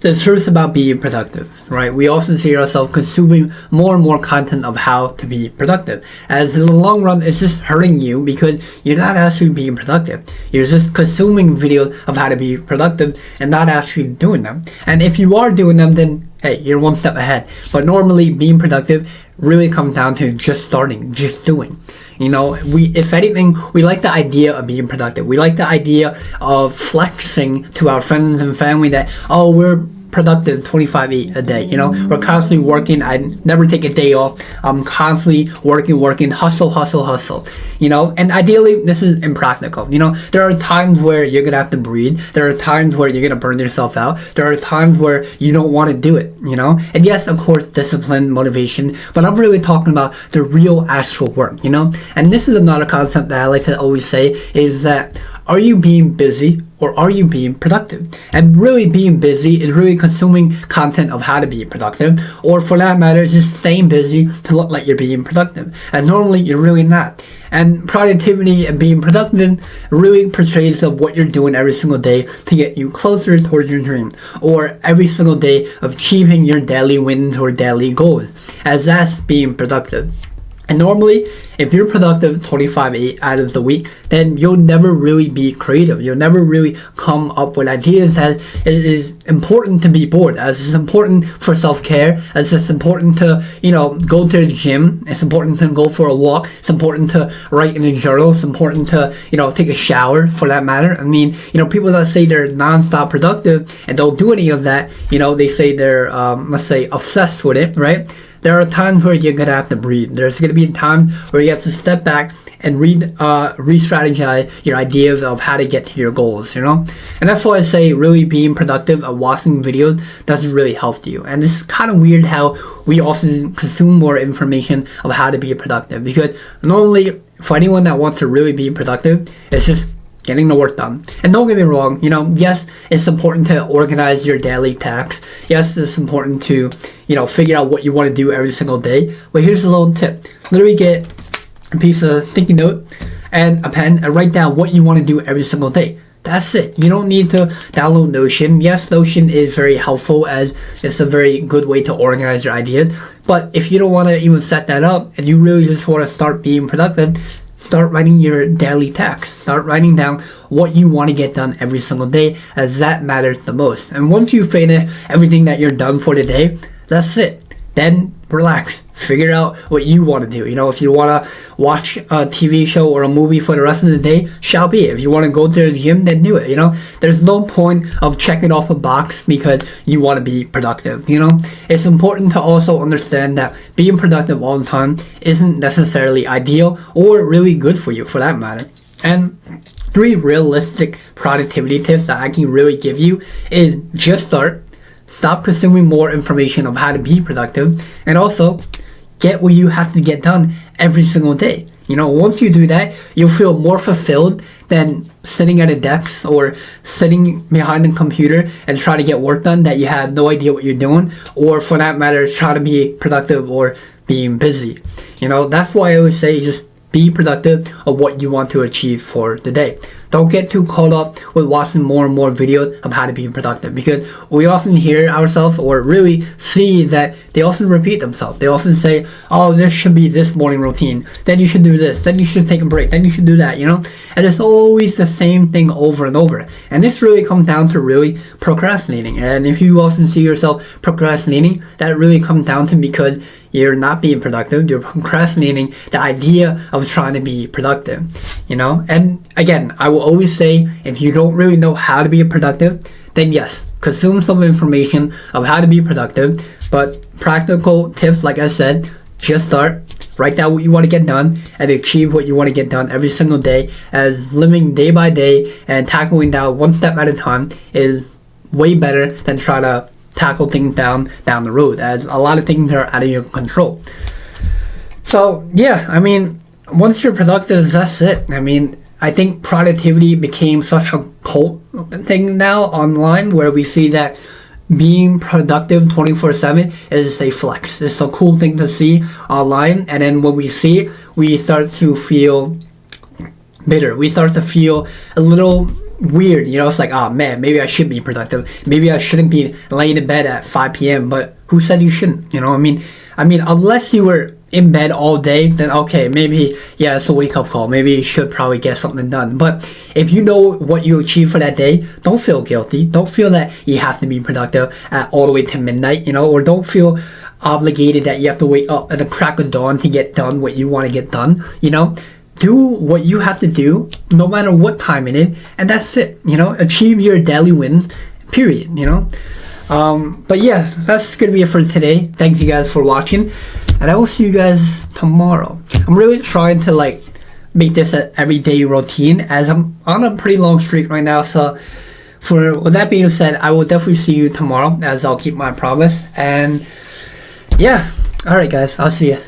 The truth about being productive, right? We often see ourselves consuming more and more content of how to be productive. As in the long run, it's just hurting you because you're not actually being productive. You're just consuming videos of how to be productive and not actually doing them. And if you are doing them, then hey, you're one step ahead. But normally being productive really comes down to just starting, just doing. You know, if anything, we like the idea of being productive. We like the idea of flexing to our friends and family that, oh, we're productive 25 a day. You know, we're constantly working. I never take a day off. I'm constantly working, hustle. You know, and ideally, this is impractical. You know, there are times where you're gonna have to breathe. There are times where you're gonna burn yourself out. There are times where you don't want to do it. You know, and yes, of course, discipline, motivation, but I'm really talking about the real, actual work. You know, and this is another concept that I like to always say is that, are you being busy or are you being productive? And really being busy is really consuming content of how to be productive, or for that matter, just staying busy to look like you're being productive. And normally you're really not. And productivity and being productive really portrays of what you're doing every single day to get you closer towards your dream, or every single day of achieving your daily wins or daily goals, as that's being productive. And normally, if you're productive 25 out of the week, then you'll never really be creative. You'll never really come up with ideas, as it is important to be bored, as it's important for self-care, as it's important to, you know, go to the gym. It's important to go for a walk. It's important to write in a journal. It's important to, you know, take a shower for that matter. I mean, you know, people that say they're non-stop productive and don't do any of that, you know, they say they're, let's say, obsessed with it, right? There are times where you're gonna have to breathe. There's gonna be a time where you have to step back and re-strategize your ideas of how to get to your goals, you know? And that's why I say really being productive of watching videos doesn't really help you. And this is kind of weird how we often consume more information of how to be productive, because normally for anyone that wants to really be productive, it's just getting the work done. And don't get me wrong, you know, yes, it's important to organize your daily tasks. Yes, it's important to, you know, figure out what you want to do every single day. But here's a little tip. Literally get a piece of sticky note and a pen and write down what you want to do every single day. That's it. You don't need to download Notion. Yes, Notion is very helpful as it's a very good way to organize your ideas. But if you don't want to even set that up and you really just want to start being productive, start writing your daily tasks. Start writing down what you want to get done every single day, as that matters the most. And once you finish everything that you're done for the day, that's it. Then relax. Figure out what you want to do. You know, if you want to watch a TV show or a movie for the rest of the day, shall be. If you want to go to the gym, then do it. You know, there's no point of checking off a box because you want to be productive. You know, it's important to also understand that being productive all the time isn't necessarily ideal or really good for you, for that matter. And 3 realistic productivity tips that I can really give you is just start. Stop consuming more information of how to be productive, and also get what you have to get done every single day. You know, once you do that, you'll feel more fulfilled than sitting at a desk or sitting behind the computer and try to get work done that you have no idea what you're doing, or for that matter, try to be productive or being busy. You know, that's why I always say just be productive of what you want to achieve for the day. Don't get too caught up with watching more and more videos of how to be productive, because we often hear ourselves or really see that they often repeat themselves. They often say, oh, this should be this morning routine, then you should do this, then you should take a break, then you should do that, you know? And it's always the same thing over and over. And this really comes down to really procrastinating. And if you often see yourself procrastinating, that really comes down to because you're not being productive. You're procrastinating the idea of trying to be productive, you know? And again, I will always say, if you don't really know how to be productive, then yes, consume some information of how to be productive. But practical tips, like I said, just start. Write down what you want to get done and achieve what you want to get done every single day, as living day by day and tackling down one step at a time is way better than try to tackle things down the road, as a lot of things are out of your control. So yeah, I mean, once you're productive, that's it. I mean, I think productivity became such a cult thing now online, where we see that being productive 24/7 is a flex. It's a cool thing to see online, and then when we see it, we start to feel bitter. We start to feel a little weird, you know. It's like, oh man, maybe I should be productive. Maybe I shouldn't be laying in bed at 5 p.m. But who said you shouldn't? You know, I mean, unless you were in bed all day, then okay, maybe, yeah, it's a wake-up call. Maybe you should probably get something done. But if you know what you achieved for that day, don't feel guilty. Don't feel that you have to be productive at all the way to midnight, you know, or don't feel obligated that you have to wake up at the crack of dawn to get done what you want to get done, you know. Do what you have to do, no matter what time it is, and that's it, you know. Achieve your daily wins, period, you know. But yeah, that's gonna be it for today. Thank you guys for watching, and I will see you guys tomorrow. I'm really trying to like make this an everyday routine, as I'm on a pretty long streak right now. So with that being said, I will definitely see you tomorrow, as I'll keep my promise. And yeah, all right guys, I'll see you.